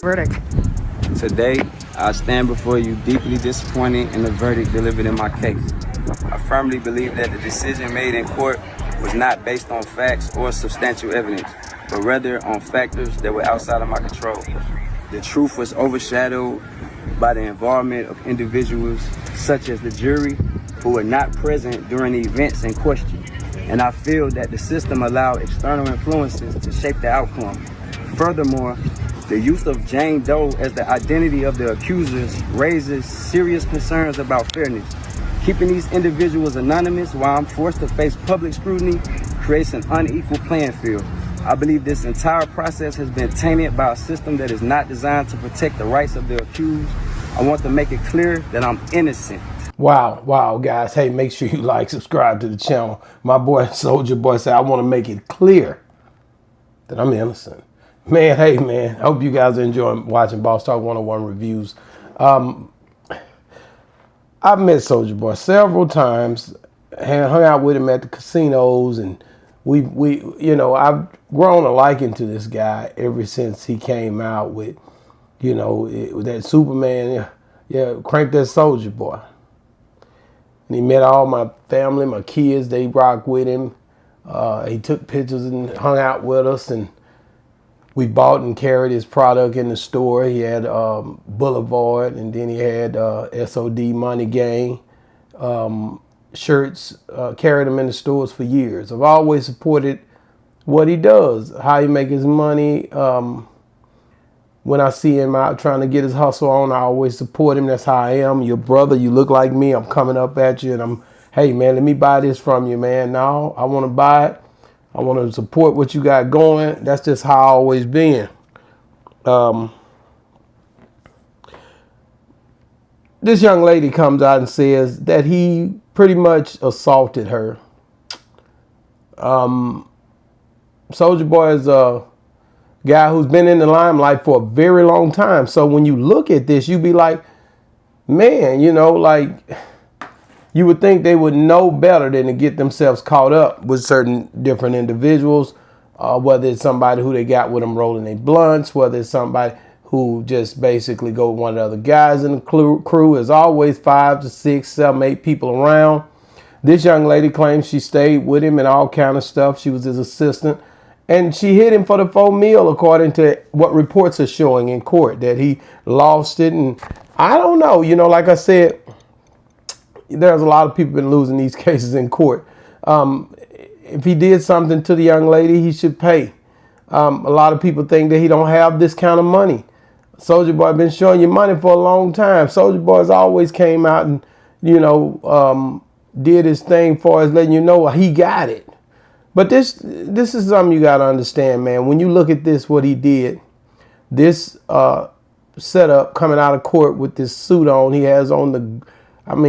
Verdict. Today, I stand before you deeply disappointed in the verdict delivered in my case. I firmly believe that the decision made in court was not based on facts or substantial evidence, but rather on factors that were outside of my control. The truth was overshadowed by the involvement of individuals such as the jury who were not present during the events in question. And I feel that the system allowed external influences to shape the outcome. Furthermore, the use of Jane Doe as the identity of the accusers raises serious concerns about fairness. Keeping these individuals anonymous while I'm forced to face public scrutiny creates an unequal playing field. I believe this entire process has been tainted by a system that is not designed to protect the rights of the accused. I want to make it clear that I'm innocent. Wow, guys. Hey, make sure you like, subscribe to the channel. My boy, Soulja Boy, said, I want to make it clear that I'm innocent. Man, hey, man, I hope you guys are enjoying watching Boss Talk 101 reviews. I've met Soulja Boy several times, hung out with him at the casinos, and I've grown a liking to this guy ever since he came out with, that Superman, crank that Soulja Boy. And he met all my family, my kids, they rock with him. He took pictures and hung out with us, and we bought and carried his product in the store. He had Boulevard, and then he had SOD Money Gang shirts, carried them in the stores for years. I've always supported what he does, how he make his money. When I see him out trying to get his hustle on, I always support him. That's how I am. Your brother, you look like me. I'm coming up at you, and hey, man, let me buy this from you, man. No, I want to buy it. I want to support what you got going. That's just how I always been. This young lady comes out and says that he pretty much assaulted her. Soulja Boy is a guy who's been in the limelight for a very long time. So when you look at this, you be like, man, you would think they would know better than to get themselves caught up with certain different individuals, whether it's somebody who they got with them rolling their blunts, whether it's somebody who just basically go with one of the other guys in the crew. There's always 5 to 6, 7, 8 people around. This young lady claims she stayed with him and all kind of stuff. She was his assistant. And she hit him for the 4 mil, according to what reports are showing in court, that he lost it. And I don't know, like I said, there's a lot of people been losing these cases in court. If he did something to the young lady, he should pay. A lot of people think that he don't have this kind of money. Soulja Boy been showing you money for a long time. Soulja Boy's always came out and, did his thing for us, letting you know he got it. But this is something you got to understand, man. When you look at this, what he did, this setup coming out of court with this suit on, he has on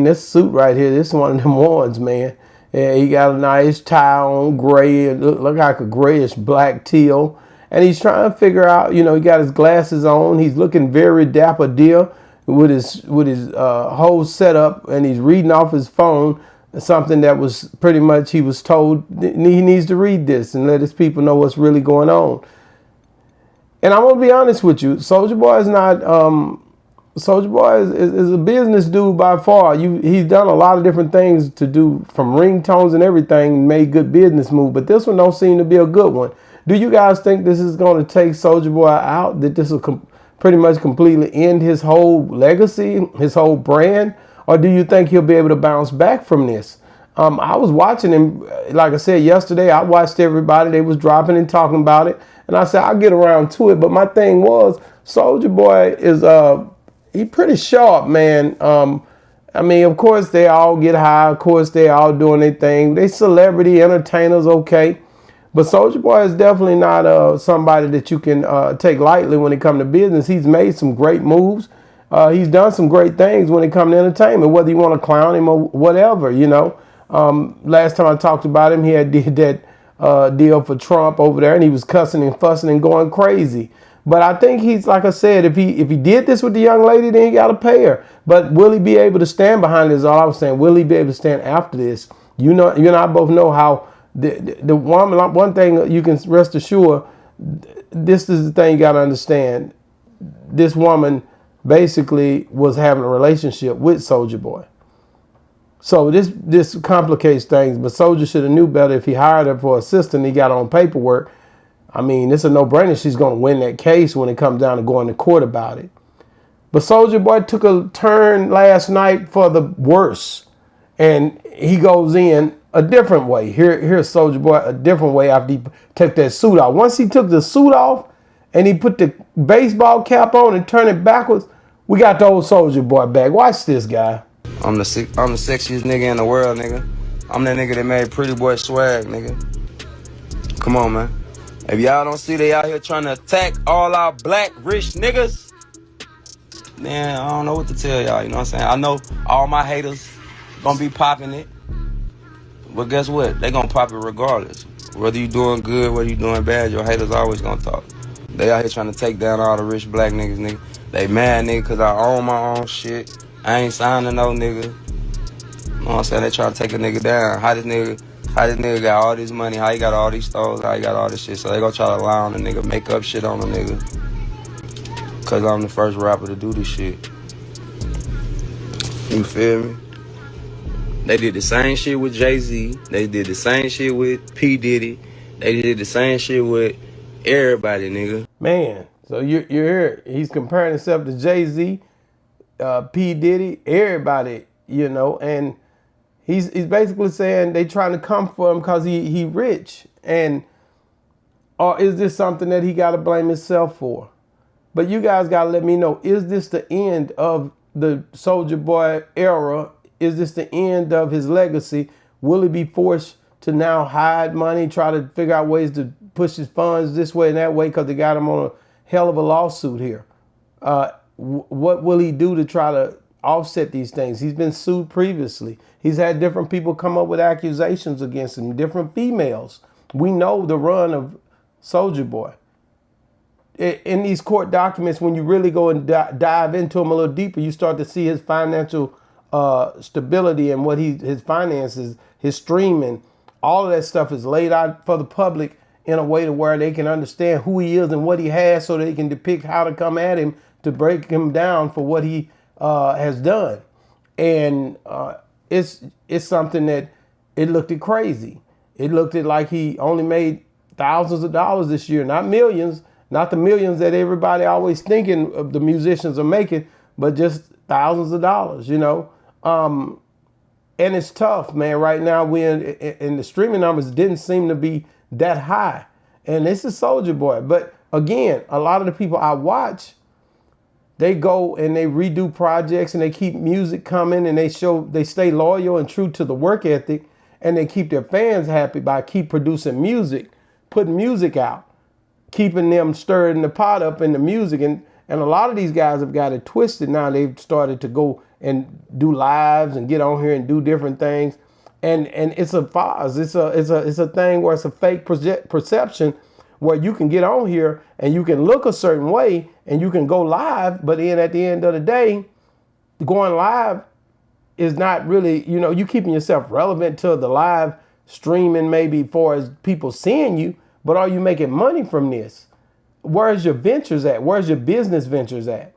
this suit right here, this is one of them ones, man. Yeah, he got a nice tie on, gray, it look like a grayish black teal. And he's trying to figure out, he got his glasses on. He's looking very dapper deal with his whole setup, and he's reading off his phone something that was pretty much, he was told he needs to read this and let his people know what's really going on. And I'm gonna be honest with you, Soulja Boy is not. Soulja Boy is a business dude by far. He's done a lot of different things to do, from ringtones and everything, made good business move. But this one don't seem to be a good one. Do you guys think this is going to take Soulja Boy out? That this will pretty much completely end his whole legacy, his whole brand? Or do you think he'll be able to bounce back from this? I was watching him, like I said yesterday, I watched everybody. They was dropping and talking about it. And I said, I'll get around to it. But my thing was, Soulja Boy is... he pretty sharp, man. Of course, they all get high. Of course, they all doing their thing. They celebrity entertainers, okay. But Soulja Boy is definitely not somebody that you can take lightly when it comes to business. He's made some great moves. He's done some great things when it comes to entertainment, whether you want to clown him or whatever, Last time I talked about him, he had did that deal for Trump over there, and he was cussing and fussing and going crazy. But I think he's, like I said, if he did this with the young lady, then he got to pay her. But will he be able to stand behind this? All I was saying, will he be able to stand after this? You and I both know how the one thing you can rest assured, this is the thing you got to understand. this woman basically was having a relationship with Soulja Boy. So this complicates things, but Soulja should have knew better. If he hired her for assistant, he got on paperwork. I mean, it's a no-brainer. She's going to win that case when it comes down to going to court about it. But Soulja Boy took a turn last night for the worse, and he goes in a different way. Here's Soulja Boy a different way after he took that suit off. Once he took the suit off and he put the baseball cap on and turned it backwards, we got the old Soulja Boy back. Watch this guy. I'm the sexiest nigga in the world, nigga. I'm that nigga that made Pretty Boy swag, nigga. Come on, man. If y'all don't see they out here trying to attack all our black rich niggas, man, I don't know what to tell y'all, you know what I'm saying? I know all my haters gonna be popping it, but guess what? They gonna pop it regardless. Whether you doing good, whether you doing bad, your haters always gonna talk. They out here trying to take down all the rich black niggas, nigga. They mad, nigga, cause I own my own shit. I ain't signing no nigga. You know what I'm saying? They trying to take a nigga down. How this nigga got all this money? How he got all these stores? How he got all this shit? So they gonna try to lie on the nigga, make up shit on the nigga. Cause I'm the first rapper to do this shit. You feel me? They did the same shit with Jay-Z. They did the same shit with P. Diddy. They did the same shit with everybody, nigga. Man, so you're here. He's comparing himself to Jay-Z, P. Diddy, everybody, you know, and he's basically saying they trying to come for him because he rich. And or is this something that he got to blame himself for? But you guys got to let me know, is this the end of the Soulja Boy era? Is this the end of his legacy? Will he be forced to now hide money, try to figure out ways to push his funds this way and that way because they got him on a hell of a lawsuit here? What will he do to try to offset these things? He's been sued previously. He's had different people come up with accusations against him, different females. We know the run of Soulja Boy. In these court documents, when you really go and dive into him a little deeper, you start to see his financial stability and what his finances, his streaming, all of that stuff is laid out for the public in a way to where they can understand who he is and what he has, so they can depict how to come at him to break him down for what he has done. And it's something that it looked at crazy. It looked at like he only made thousands of dollars this year, not millions, not the millions that everybody always thinking of the musicians are making, but just thousands of dollars, you know. And it's tough, man. Right now, in the streaming numbers didn't seem to be that high. And this is Soulja Boy. But again, a lot of the people I watch, they go and they redo projects and they keep music coming and they stay loyal and true to the work ethic, and they keep their fans happy by keep producing music, putting music out, keeping them stirring the pot up in the music. And a lot of these guys have got it twisted now. They've started to go and do lives and get on here and do different things. And it's a farce. It's a thing where it's a fake perception where you can get on here and you can look a certain way and you can go live, but then at the end of the day, going live is not really, you know, you keeping yourself relevant to the live streaming maybe for as people seeing you, but are you making money from this? Where's your ventures at? Where's your business ventures at?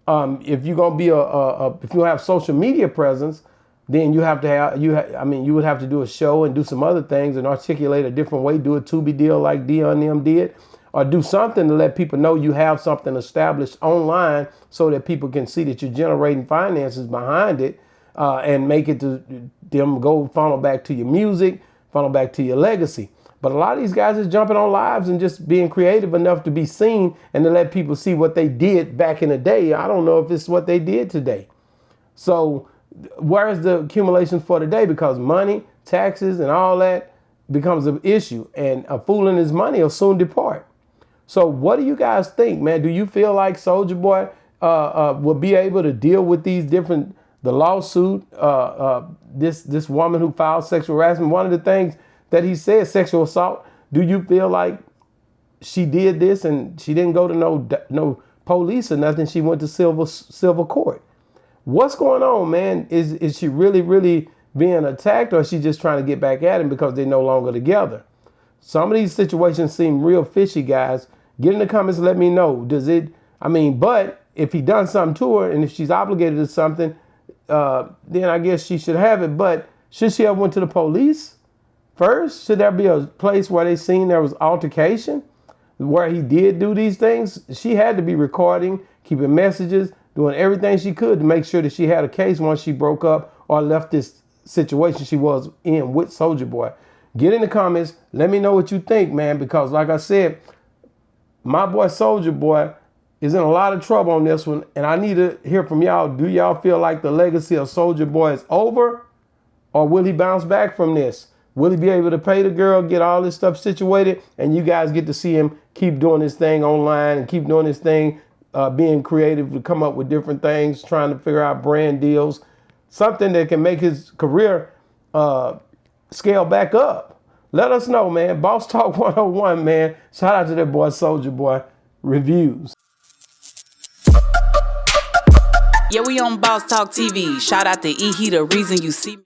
If you're gonna be if you have social media presence, then you have to have you would have to do a show and do some other things and articulate a different way. Do a Tubi deal like Dion them did, or do something to let people know you have something established online so that people can see that you're generating finances behind it, and make it to them go funnel back to your music, funnel back to your legacy. But a lot of these guys is jumping on lives and just being creative enough to be seen and to let people see what they did back in the day. I don't know if it's what they did today. So where is the accumulation for today? Because money, taxes, and all that becomes an issue. And a fool and his money will soon depart. So what do you guys think, man? Do you feel like Soulja Boy will be able to deal with these the lawsuit, this woman who filed sexual harassment? One of the things that he said, sexual assault. Do you feel like she did this and she didn't go to no police or nothing? She went to civil court. What's going on, man? Is she really being attacked, or is she just trying to get back at him because they're no longer together? Some of these situations seem real fishy, guys. Get in the comments, let me know. I mean, but if he done something to her and if she's obligated to something, then I guess she should have it. But should she have went to the police first? Should there be a place where they seen there was altercation, where he did do these things? She had to be recording, keeping messages, doing everything she could to make sure that she had a case once she broke up or left this situation she was in with Soulja Boy. Get in the comments. Let me know what you think, man, because like I said, my boy Soulja Boy is in a lot of trouble on this one, and I need to hear from y'all. Do y'all feel like the legacy of Soulja Boy is over, or will he bounce back from this? Will he be able to pay the girl, get all this stuff situated, and you guys get to see him keep doing his thing online and keep doing his thing, being creative to come up with different things, trying to figure out brand deals, something that can make his career scale back up? Let us know, man. Boss Talk 101, man. Shout out to that boy Soulja Boy Reviews. Yeah, we on Boss Talk TV. Shout out to E. He the reason you see me.